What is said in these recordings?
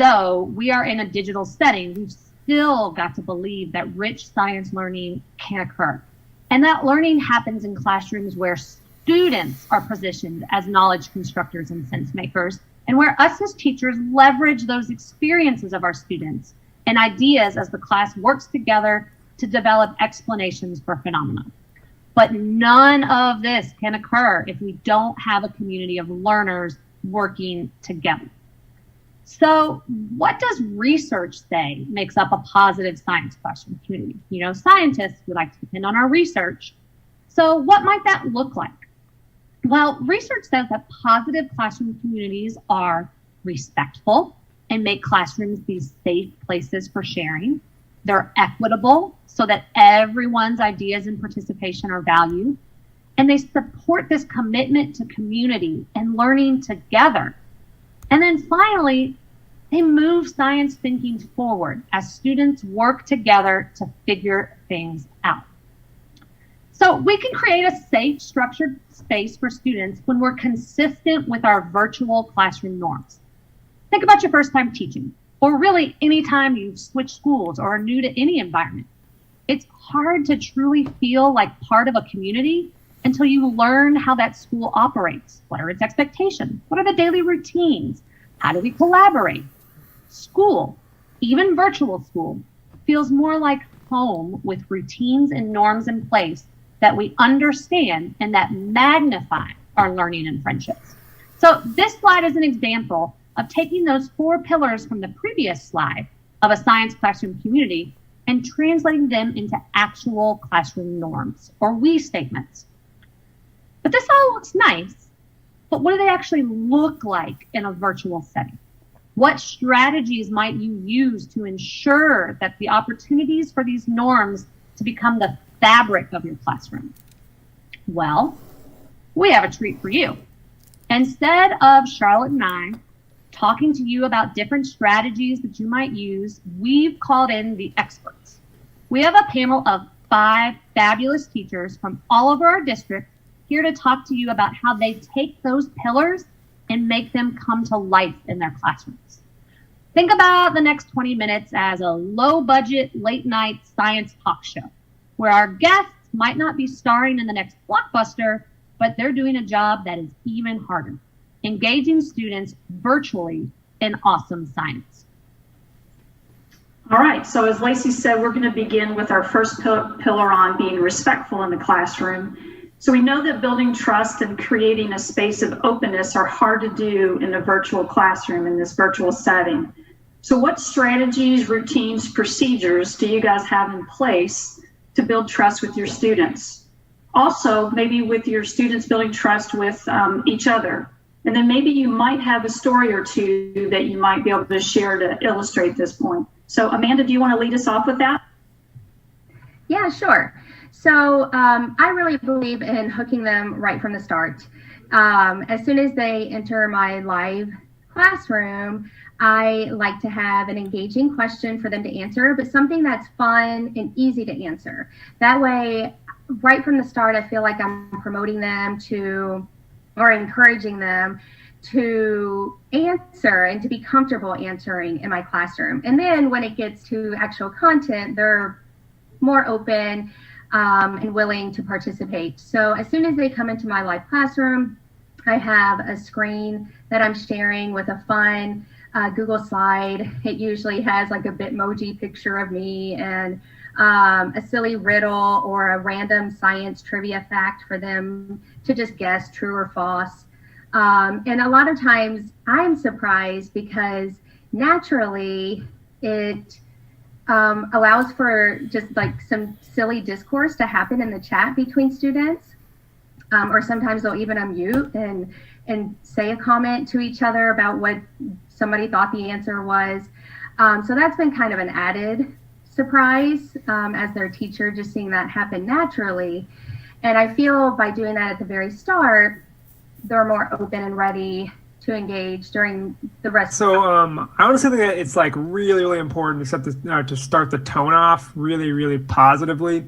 though we are in a digital setting, we've still got to believe that rich science learning can occur. And that learning happens in classrooms where students are positioned as knowledge constructors and sense makers, and where us as teachers leverage those experiences of our students and ideas as the class works together to develop explanations for phenomena. But none of this can occur if we don't have a community of learners working together. So what does research say makes up a positive science classroom community? You know, scientists, we like to depend on our research. So what might that look like? Well, research says that positive classroom communities are respectful and make classrooms these safe places for sharing. They're equitable so that everyone's ideas and participation are valued. And they support this commitment to community and learning together. And then finally, they move science thinking forward as students work together to figure things out. So we can create a safe, structured space for students when we're consistent with our virtual classroom norms. Think about your first time teaching, or really any time you've switched schools or are new to any environment. It's hard to truly feel like part of a community until you learn how that school operates. What are its expectations? What are the daily routines? How do we collaborate? School, even virtual school, feels more like home with routines and norms in place that we understand and that magnify our learning and friendships. So this slide is an example of taking those 4 pillars from the previous slide of a science classroom community and translating them into actual classroom norms or we statements. But this all looks nice, but what do they actually look like in a virtual setting? What strategies might you use to ensure that the opportunities for these norms to become the fabric of your classroom? Well, we have a treat for you. Instead of Charlotte and I talking to you about different strategies that you might use, we've called in the experts. We have a panel of 5 fabulous teachers from all over our district here to talk to you about how they take those pillars and make them come to life in their classrooms. Think about the next 20 minutes as a low-budget, late-night science talk show, where our guests might not be starring in the next blockbuster, but they're doing a job that is even harder, engaging students virtually in awesome science. All right, so as Lacey said, we're going to begin with our first pillar on being respectful in the classroom. So we know that building trust and creating a space of openness are hard to do in a virtual classroom, in this virtual setting. So what strategies, routines, procedures do you guys have in place to build trust with your students? Also, maybe with your students building trust with each other. And then maybe you might have a story or two that you might be able to share to illustrate this point. So Amanda, do you want to lead us off with that? Yeah, sure. So I really believe in hooking them right from the start. As soon as they enter my live classroom, I like to have an engaging question for them to answer, but something that's fun and easy to answer. That way, right from the start, I feel like I'm promoting them to, or encouraging them to answer and to be comfortable answering in my classroom. And then when it gets to actual content, they're more open and willing to participate. So as soon as they come into my live classroom, I have a screen that I'm sharing with a fun Google slide. It usually has like a Bitmoji picture of me and a silly riddle or a random science trivia fact for them to just guess true or false. And a lot of times I'm surprised because naturally it allows for just like some silly discourse to happen in the chat between students. Or sometimes they'll even unmute and say a comment to each other about what somebody thought the answer was. So that's been kind of an added surprise as their teacher, just seeing that happen naturally. And I feel by doing that at the very start, they're more open and ready to engage during the rest. So I want to say that it's like really, really important to start the tone off really, really positively.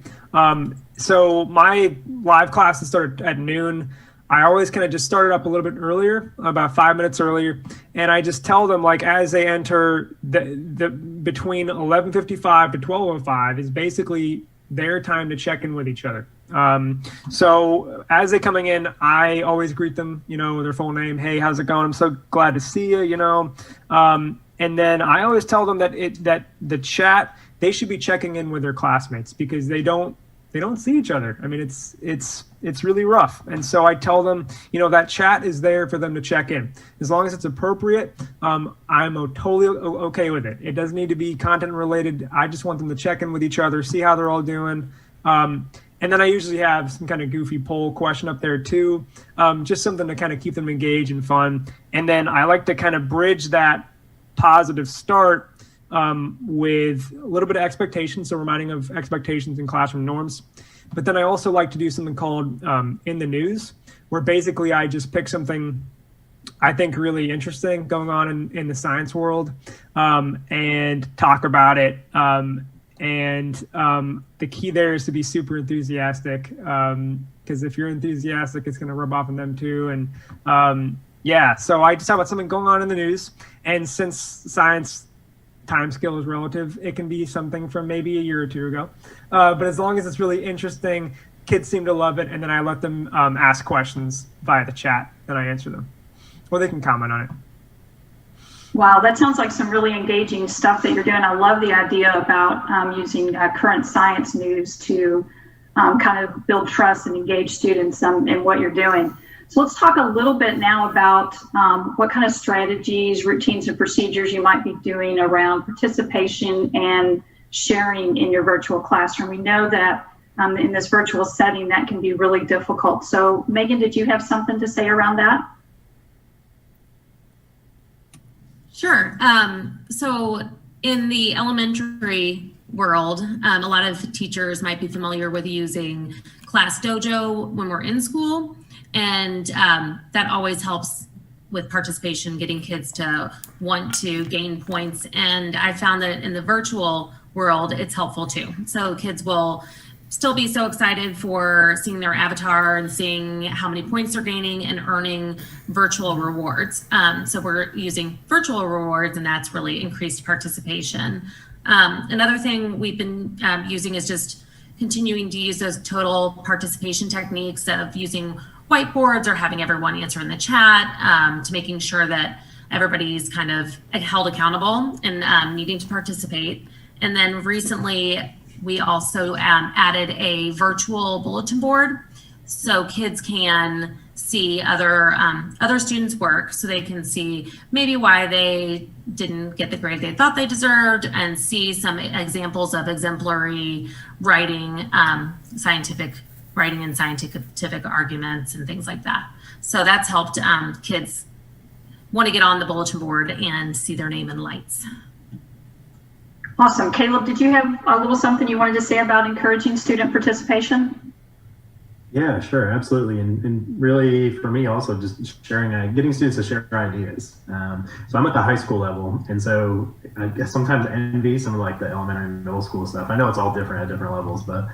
So my live classes start at noon. I always kind of just start it up a little bit earlier, about 5 minutes earlier, and I just tell them, like, as they enter the between 11:55 to 12:05 is basically their time to check in with each other. So as they're coming in, I always greet them, with their full name. Hey, how's it going? I'm so glad to see you. And then I always tell them that the chat, they should be checking in with their classmates because they don't see each other. I mean, it's really rough. And so I tell them, that chat is there for them to check in. As long as it's appropriate, I'm totally okay with it. It doesn't need to be content related. I just want them to check in with each other, see how they're all doing. And then I usually have some kind of goofy poll question up there too, just something to kind of keep them engaged and fun. And then I like to kind of bridge that positive start with a little bit of expectations, so reminding of expectations and classroom norms. But then I also like to do something called In the News, where basically I just pick something I think really interesting going on in the science world and talk about it. And the key there is to be super enthusiastic, because if you're enthusiastic, it's going to rub off on them too. And so I just talk about something going on in the news. And since science time scale is relative, it can be something from maybe a year or two ago. But as long as it's really interesting, kids seem to love it. And then I let them ask questions via the chat and I answer them. Or they can comment on it. Wow, that sounds like some really engaging stuff that you're doing. I love the idea about using current science news to kind of build trust and engage students in what you're doing. So let's talk a little bit now about what kind of strategies, routines, and procedures you might be doing around participation and sharing in your virtual classroom. We know that in this virtual setting, that can be really difficult. So Megan, did you have something to say around that? Sure. So in the elementary world, a lot of teachers might be familiar with using Class Dojo when we're in school. And that always helps with participation, getting kids to want to gain points. And I found that in the virtual world, it's helpful too. So kids will still be so excited for seeing their avatar and seeing how many points they're gaining and earning virtual rewards. So we're using virtual rewards, and that's really increased participation. Another thing we've been using is just continuing to use those total participation techniques of using whiteboards or having everyone answer in the chat, to making sure that everybody's kind of held accountable and needing to participate. And then recently, we also added a virtual bulletin board so kids can see other students' work, so they can see maybe why they didn't get the grade they thought they deserved and see some examples of exemplary writing, scientific writing and scientific arguments and things like that. So that's helped kids want to get on the bulletin board and see their name in lights. Awesome. Caleb, did you have a little something you wanted to say about encouraging student participation? Yeah, sure, absolutely. And really for me also just sharing, getting students to share ideas. So I'm at the high school level, and so I guess sometimes envy some of like the elementary and middle school stuff. I know it's all different at different levels, but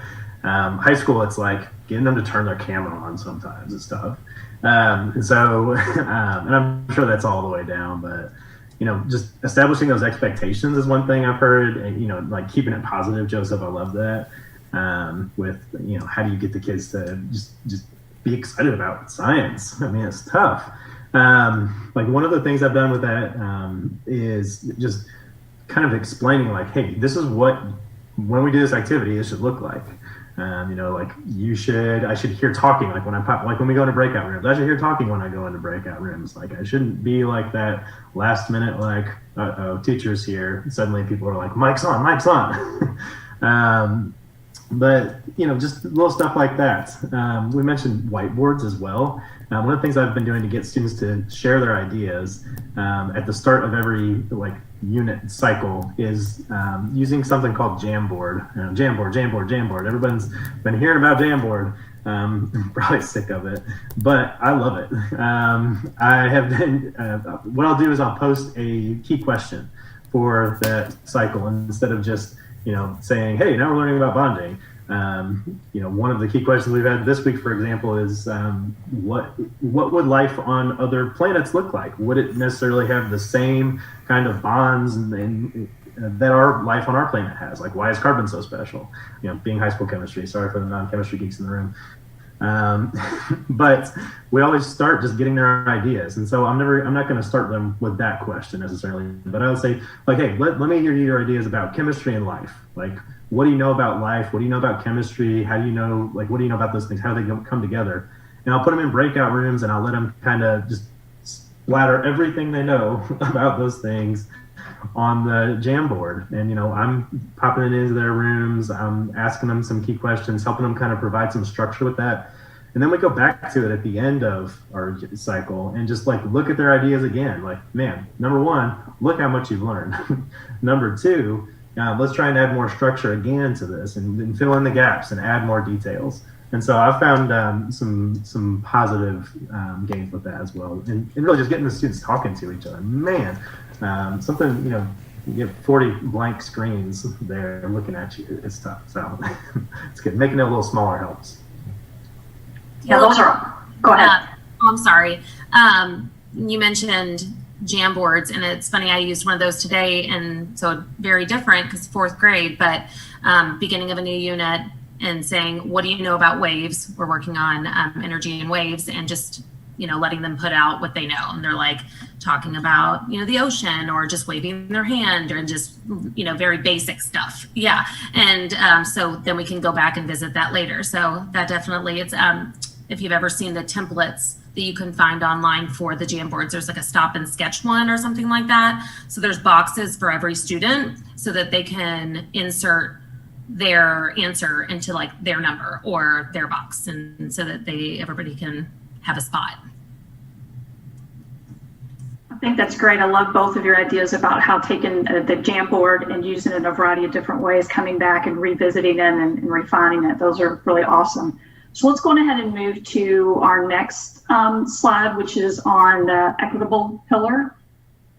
high school, it's like getting them to turn their camera on sometimes and stuff. And so, and I'm sure that's all the way down, but just establishing those expectations is one thing I've heard, and, like keeping it positive. Joseph, I love that. With, how do you get the kids to just be excited about science? I mean, it's tough. Like one of the things I've done with that is just kind of explaining like, hey, this is what, when we do this activity, it should look like. Like I should hear talking, like when we go into breakout rooms, I should hear talking when I go into breakout rooms. Like I shouldn't be like that last minute, like, teacher's here. Suddenly people are like, mic's on. But, just little stuff like that. We mentioned whiteboards as well. One of the things I've been doing to get students to share their ideas at the start of every unit cycle is using something called Jamboard. Jamboard. Everyone's been hearing about Jamboard. I'm probably sick of it, but I love it. I have been, what I'll do is I'll post a key question for that cycle, and instead of just saying, hey, now we're learning about bonding, One of the key questions we've had this week, for example, is what would life on other planets look like? Would it necessarily have the same kind of bonds and that our life on our planet has? Like, why is carbon so special? Being high school chemistry, sorry for the non-chemistry geeks in the room. But we always start just getting their ideas. And so I'm not going to start them with that question necessarily, but I would say, like, hey, let me hear your ideas about chemistry and life. Like, what do you know about life? What do you know about chemistry? How do you know, like, what do you know about those things? How do they come together? And I'll put them in breakout rooms and I'll let them kind of just splatter everything they know about those things on the Jamboard. And, I'm popping it into their rooms. I'm asking them some key questions, helping them kind of provide some structure with that. And then we go back to it at the end of our cycle and just like look at their ideas again. Like, man, number one, look how much you've learned. Number two, let's try and add more structure again to this and fill in the gaps and add more details. And so I've found some positive gains with that as well. And really just getting the students talking to each other. Man, something, you get 40 blank screens there looking at you. It's tough. So it's good. Making it a little smaller helps. Yeah, those are, go ahead. I'm sorry. You mentioned Jamboards, and it's funny, I used one of those today, and so very different because 4th grade, but beginning of a new unit and saying, what do you know about waves? We're working on energy and waves, and just, letting them put out what they know. And they're like talking about, the ocean, or just waving their hand, or just, very basic stuff. Yeah. And so then we can go back and visit that later. So that definitely, it's, if you've ever seen the templates that you can find online for the Jamboards, there's like a stop and sketch one or something like that. So there's boxes for every student so that they can insert their answer into like their number or their box, and so that everybody can have a spot. I think that's great. I love both of your ideas about how taking the Jamboard and using it in a variety of different ways, coming back and revisiting them and refining it. Those are really awesome. So let's go ahead and move to our next slide, which is on the equitable pillar.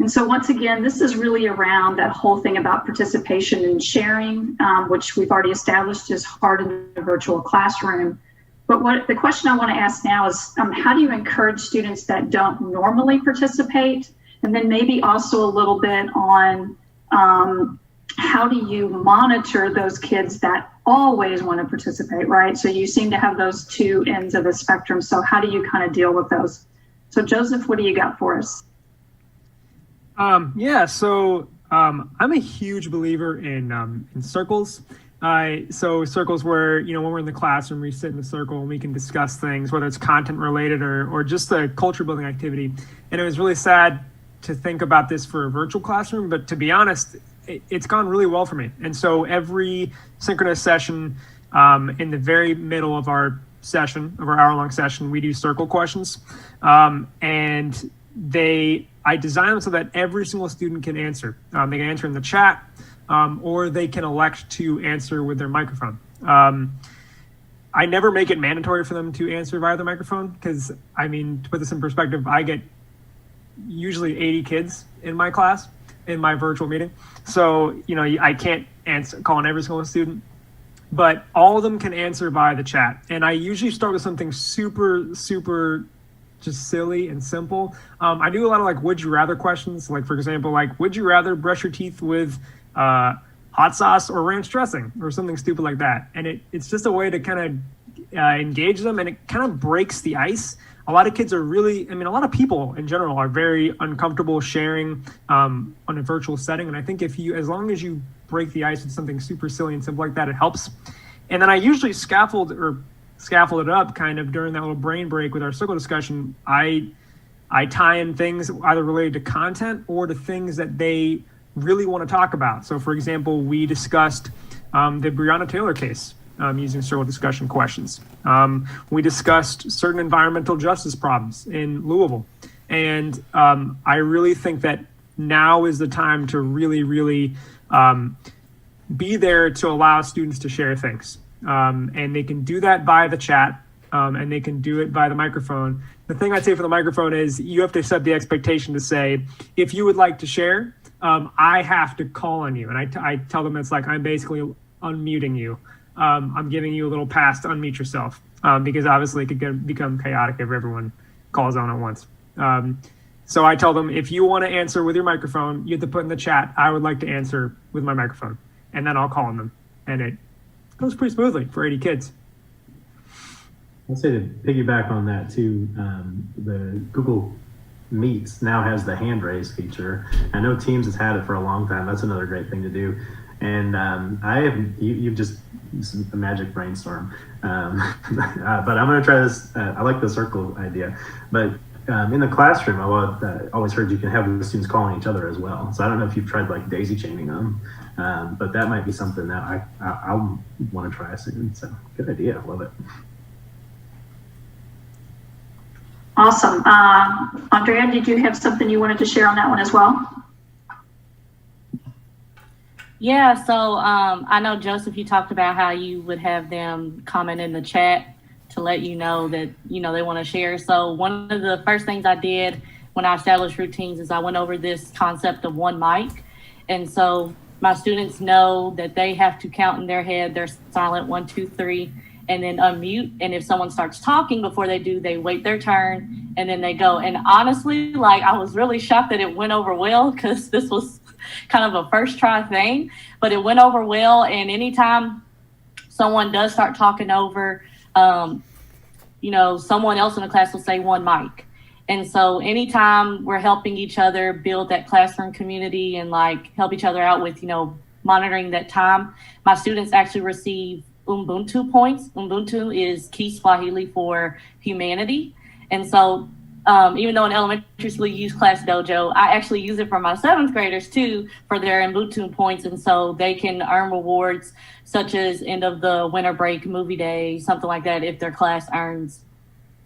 And so once again, this is really around that whole thing about participation and sharing, which we've already established is hard in the virtual classroom. But the question I want to ask now is, how do you encourage students that don't normally participate? And then maybe also a little bit on how do you monitor those kids that always want to participate, right? So you seem to have those two ends of the spectrum. So how do you kind of deal with those? So Joseph, what do you got for us? So I'm a huge believer in circles. So circles where, when we're in the classroom, we sit in a circle and we can discuss things, whether it's content related or just a culture building activity. And it was really sad to think about this for a virtual classroom, but to be honest, it's gone really well for me. And so every synchronous session, in the very middle of our hour-long session, we do circle questions. And I design them so that every single student can answer. They can answer in the chat, or they can elect to answer with their microphone. I never make it mandatory for them to answer via the microphone because, to put this in perspective, I get usually 80 kids in my class in my virtual meeting. So, I can't call on every single student, but all of them can answer via the chat. And I usually start with something super, super just silly and simple. I do a lot of would you rather questions. Like, for example, would you rather brush your teeth with hot sauce or ranch dressing or something stupid like that? And it's just a way to kind of engage them, and it kind of breaks the ice. A lot of kids are really, a lot of people in general are very uncomfortable sharing on a virtual setting. And I think as long as you break the ice with something super silly and simple like that, it helps. And then I usually scaffold it up kind of during that little brain break with our circle discussion. I tie in things either related to content or to things that they really want to talk about. So for example, we discussed the Breonna Taylor case using circle discussion questions. We discussed certain environmental justice problems in Louisville. And I really think that now is the time to really, really be there to allow students to share things. And they can do that via the chat, and they can do it via the microphone. The thing I'd say for the microphone is you have to set the expectation to say, if you would like to share, I have to call on you. And I tell them it's like I'm basically unmuting you. I'm giving you a little pass to unmute yourself, because obviously it could become chaotic if everyone calls on at once. So I tell them, if you want to answer with your microphone, you have to put in the chat, I would like to answer with my microphone. And then I'll call on them. And it goes pretty smoothly for 80 kids. I'll say to piggyback on that too, the Google Meets now has the hand raise feature. I know Teams has had it for a long time. That's another great thing to do. And you've just a magic brainstorm. But I'm going to try this. I like the circle idea. But in the classroom, I always heard you can have the students calling each other as well. So I don't know if you've tried like daisy chaining them, but that might be something that I'll want to try soon. So good idea. Love it. Awesome. Andrea, did you have something you wanted to share on that one as well? Yeah, so I know, Joseph, you talked about how you would have them comment in the chat to let you know that, they want to share. So one of the first things I did when I established routines is I went over this concept of one mic. And so my students know that they have to count in their head, they're silent, 1, 2, 3, and then unmute. And if someone starts talking before they do, they wait their turn and then they go. And honestly, I was really shocked that it went over well, because this was kind of a first try thing, but it went over well. And anytime someone does start talking over, someone else in the class will say one mic. And so anytime we're helping each other build that classroom community and help each other out with, monitoring that time, my students actually receive Ubuntu points. Ubuntu is Kiswahili for humanity. And so even though in elementary school you use Class Dojo, I actually use it for my 7th graders too for their Ubuntu points. And so they can earn rewards such as end of the winter break movie day, something like that, if their class earns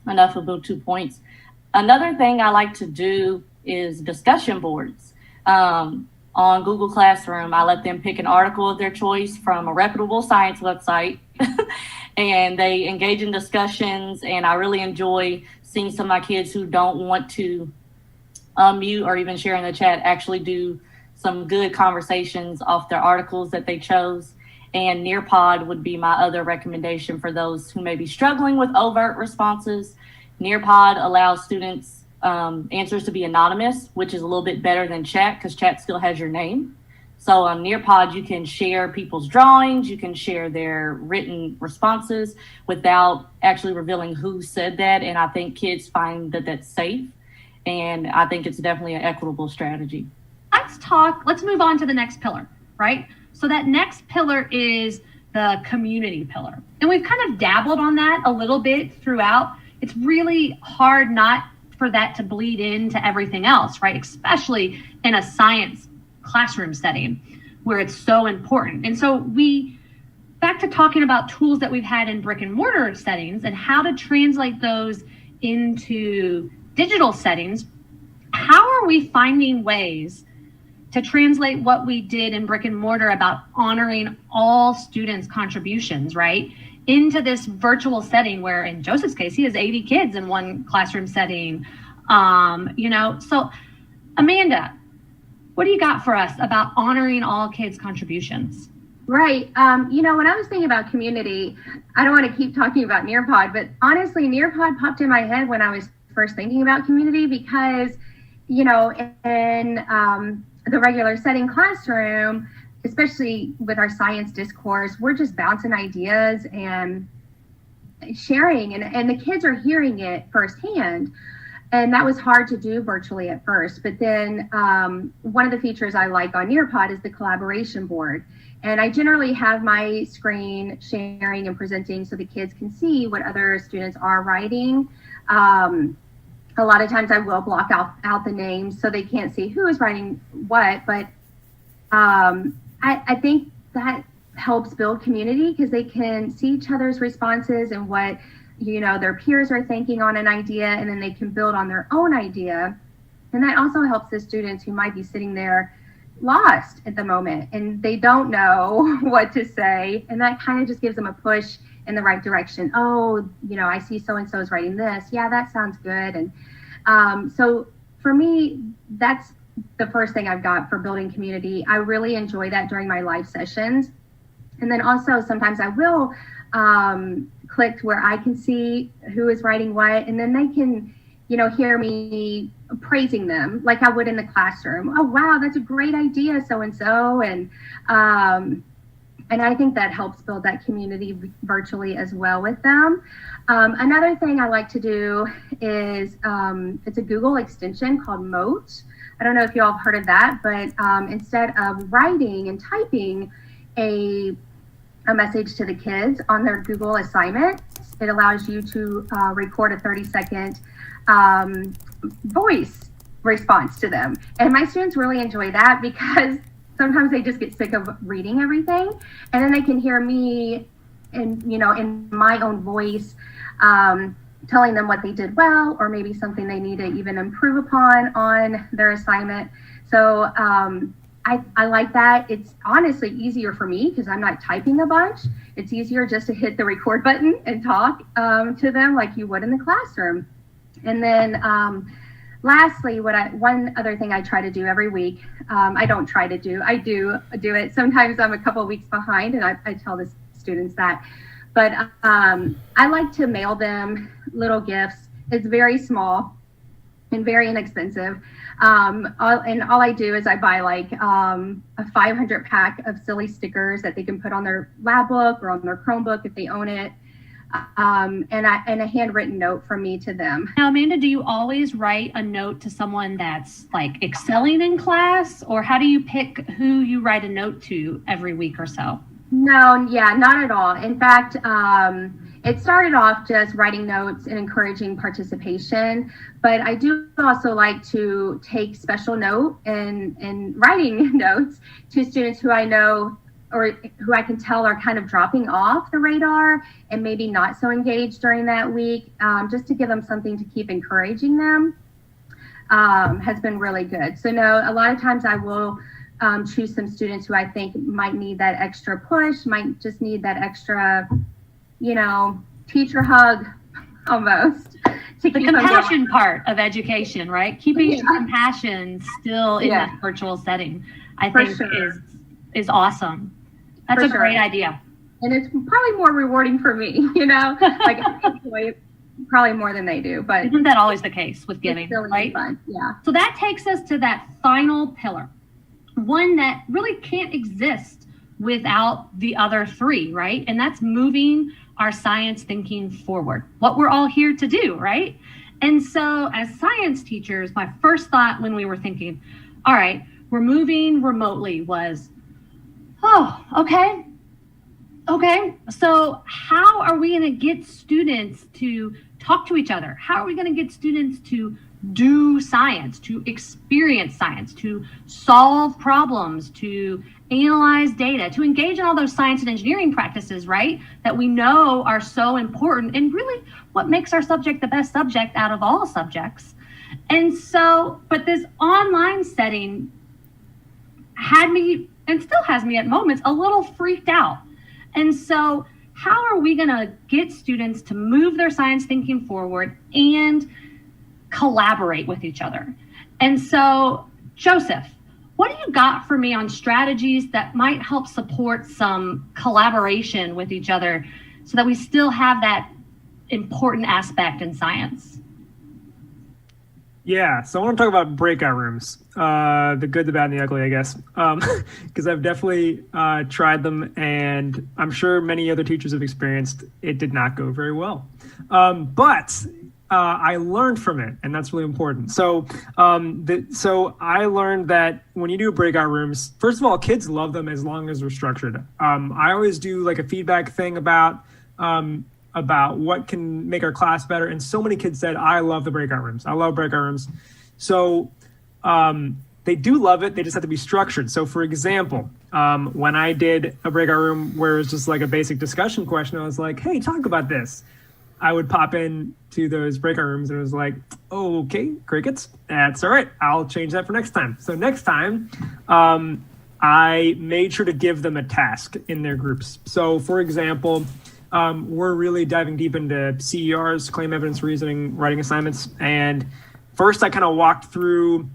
enough Ubuntu points. Another thing I like to do is discussion boards. On Google Classroom, I let them pick an article of their choice from a reputable science website and they engage in discussions. And I really enjoy seeing some of my kids who don't want to unmute or even share in the chat actually do some good conversations off their articles that they chose. And Nearpod would be my other recommendation for those who may be struggling with overt responses. Nearpod allows students answers to be anonymous, which is a little bit better than chat because chat still has your name. So on Nearpod, you can share people's drawings, you can share their written responses without actually revealing who said that. And I think kids find that that's safe. And I think it's definitely an equitable strategy. Let's move on to the next pillar, right? So that next pillar is the community pillar. And we've kind of dabbled on that a little bit throughout. It's really hard not for that to bleed into everything else, right? Especially in a science classroom setting where it's so important. And so back to talking about tools that we've had in brick and mortar settings and how to translate those into digital settings. How are we finding ways to translate what we did in brick and mortar about honoring all students' contributions, right, into this virtual setting where in Joseph's case, he has 80 kids in one classroom setting. So Amanda, what do you got for us about honoring all kids' contributions? Right. When I was thinking about community, I don't want to keep talking about Nearpod, but honestly, Nearpod popped in my head when I was first thinking about community because, in the regular setting classroom, especially with our science discourse, we're just bouncing ideas and sharing, and the kids are hearing it firsthand. And that was hard to do virtually at first. But then one of the features I like on Nearpod is the collaboration board. And I generally have my screen sharing and presenting so the kids can see what other students are writing. A lot of times I will block out the names so they can't see who is writing what. But I think that helps build community because they can see each other's responses and what their peers are thinking on an idea, and then they can build on their own idea. And that also helps the students who might be sitting there lost at the moment and they don't know what to say. And that kind of just gives them a push in the right direction. Oh, I see so-and-so is writing this. Yeah, that sounds good. And so for me, that's the first thing I've got for building community. I really enjoy that during my live sessions. And then also sometimes I will click where I can see who is writing what, and then they can, hear me praising them like I would in the classroom. Oh, wow, that's a great idea, so-and-so. And I think that helps build that community virtually as well with them. Another thing I like to do is it's a Google extension called Moat. I don't know if you all have heard of that, but instead of writing and typing a message to the kids on their Google assignment, it allows you to record a 30-second voice response to them. And my students really enjoy that because sometimes they just get sick of reading everything, and then they can hear me in my own voice, telling them what they did well, or maybe something they need to even improve upon on their assignment. So I like that. It's honestly easier for me because I'm not typing a bunch. It's easier just to hit the record button and talk to them like you would in the classroom. And then lastly, one other thing I try to do every week, I don't try to do, I do it. Sometimes I'm a couple of weeks behind, and I tell the students that. But I like to mail them little gifts. It's very small and very inexpensive. And all I do is I buy like a 500 pack of silly stickers that they can put on their lab book or on their Chromebook if they own it. And a handwritten note from me to them. Now, Amanda, do you always write a note to someone that's like excelling in class, or how do you pick who you write a note to every week or so? No, yeah, not at all. In fact, it started off just writing notes and encouraging participation, but I do also like to take special note and writing notes to students who I know or who I can tell are kind of dropping off the radar and maybe not so engaged during that week, just to give them something to keep encouraging them, has been really good. So no, a lot of times I will choose some students who I think might need that extra push, might just need that extra, teacher hug almost. The compassion part of education, right? Keeping compassion still in this virtual setting, I think is awesome. That's a great idea. And it's probably more rewarding for me, like I enjoy it probably more than they do, but isn't that always the case with giving, right? Fun. Yeah. So that takes us to that final pillar, one that really can't exist without the other three, right? And that's moving our science thinking forward, what we're all here to do, right? And so as science teachers, my first thought when we were thinking, all right, we're moving remotely was, okay. So how are we going to get students to talk to each other? How are we going to get students to do science, to experience science, to solve problems, to analyze data, to engage in all those science and engineering practices, right? That we know are so important and really what makes our subject the best subject out of all subjects. And so, but this online setting had me, and still has me at moments, a little freaked out. And so how are we going to get students to move their science thinking forward and collaborate with each other? And so, Joseph, what do you got for me on strategies that might help support some collaboration with each other so that we still have that important aspect in science? Yeah, so I want to talk about breakout rooms, the good, the bad, and the ugly, I guess, because I've definitely tried them, and I'm sure many other teachers have experienced it did not go very well. But I learned from it, and that's really important. So I learned that when you do breakout rooms, first of all, kids love them as long as they're structured. I always do like a feedback thing about what can make our class better. And so many kids said, I love the breakout rooms. I love breakout rooms. So they do love it. They just have to be structured. So for example, when I did a breakout room where it was just like a basic discussion question, I was like, hey, talk about this. I would pop in to those breakout rooms and it was like, oh, okay, crickets. That's all right. I'll change that for next time. So next time, I made sure to give them a task in their groups. So for example, we're really diving deep into CERs, claim evidence reasoning, writing assignments. And first I kind of walked through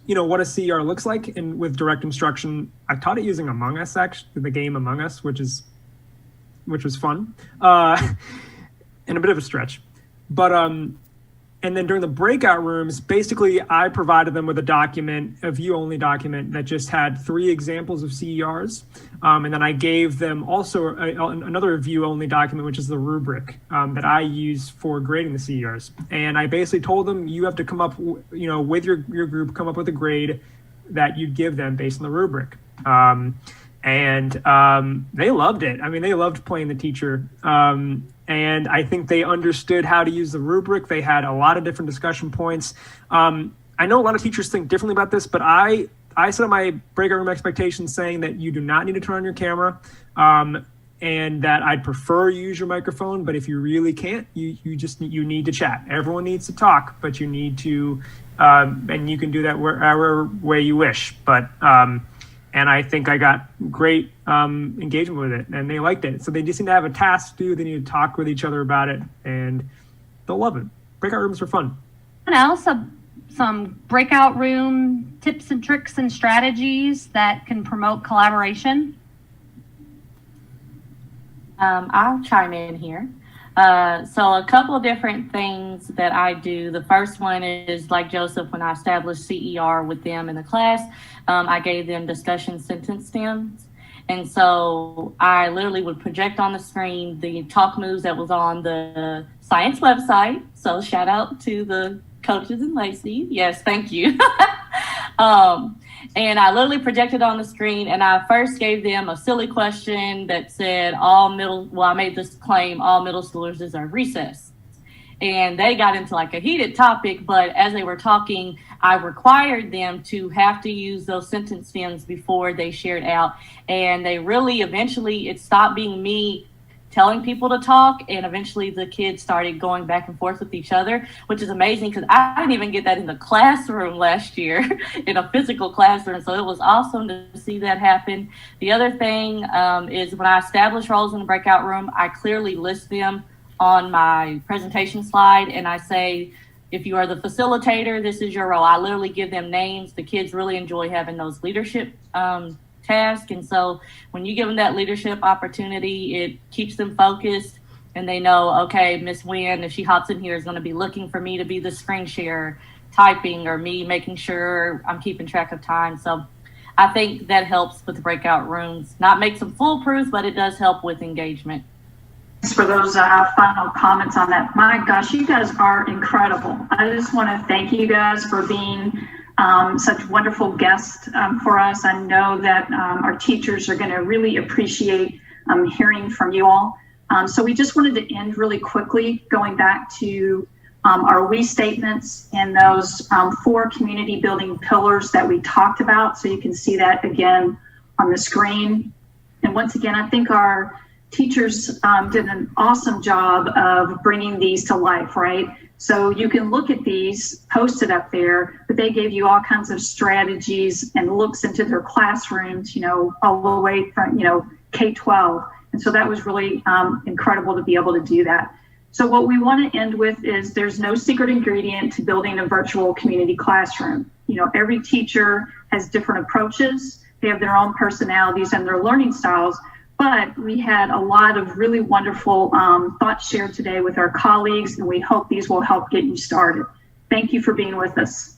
what a CER looks like, and with direct instruction, I taught it using Among Us, actually, the game Among Us, which was fun, and a bit of a stretch. But and then during the breakout rooms, basically I provided them with a view-only document that just had 3 examples of CERs. And then I gave them also another view-only document, which is the rubric that I use for grading the CERs. And I basically told them, you have to come up, with your group, come up with a grade that you give them based on the rubric. And they loved it. I mean, they loved playing the teacher. And I think they understood how to use the rubric. They had a lot of different discussion points. I know a lot of teachers think differently about this, but I set up my breakout room expectations saying that you do not need to turn on your camera, and that I'd prefer you use your microphone. But if you really can't, you need to chat. Everyone needs to talk, but you need to, and you can do that wherever way you wish. But and I think I got great engagement with it, and they liked it. So they just need to have a task to do. They need to talk with each other about it, and they'll love it. Breakout rooms are fun. And also some breakout room tips and tricks and strategies that can promote collaboration. I'll chime in here. So a couple of different things that I do. The first one is, like Joseph, when I established CER with them in the class, I gave them discussion sentence stems. And so I literally would project on the screen the talk moves that was on the science website. So shout out to the coaches and Lacey. Yes, thank you. And I literally projected on the screen, and I first gave them a silly question that said I made this claim, all middle schoolers deserve recess. And they got into like a heated topic, but as they were talking, I required them to have to use those sentence stems before they shared out. And they really, eventually, it stopped being me telling people to talk, and eventually the kids started going back and forth with each other, which is amazing because I didn't even get that in the classroom last year, in a physical classroom. So it was awesome to see that happen. The other thing is when I establish roles in the breakout room, I clearly list them on my presentation slide, and I say, if you are the facilitator, this is your role. I literally give them names. The kids really enjoy having those leadership task. And so when you give them that leadership opportunity, it keeps them focused, and they know, okay, Miss Wynn, if she hops in here, is going to be looking for me to be the screen share, typing, or me making sure I'm keeping track of time. So I think that helps with the breakout rooms. Not makes them foolproof, but it does help with engagement. Thanks for those final comments on that. My gosh, you guys are incredible. I just want to thank you guys for being such wonderful guests for us. I know that our teachers are going to really appreciate hearing from you all. So we just wanted to end really quickly, going back to our we statements and those 4 community building pillars that we talked about. So you can see that again on the screen. And once again, I think our teachers did an awesome job of bringing these to life, right? So you can look at these posted up there, but they gave you all kinds of strategies and looks into their classrooms, all the way from, K-12. And so that was really incredible to be able to do that. So what we want to end with is there's no secret ingredient to building a virtual community classroom. Every teacher has different approaches. They have their own personalities and their learning styles. But we had a lot of really wonderful thoughts shared today with our colleagues, and we hope these will help get you started. Thank you for being with us.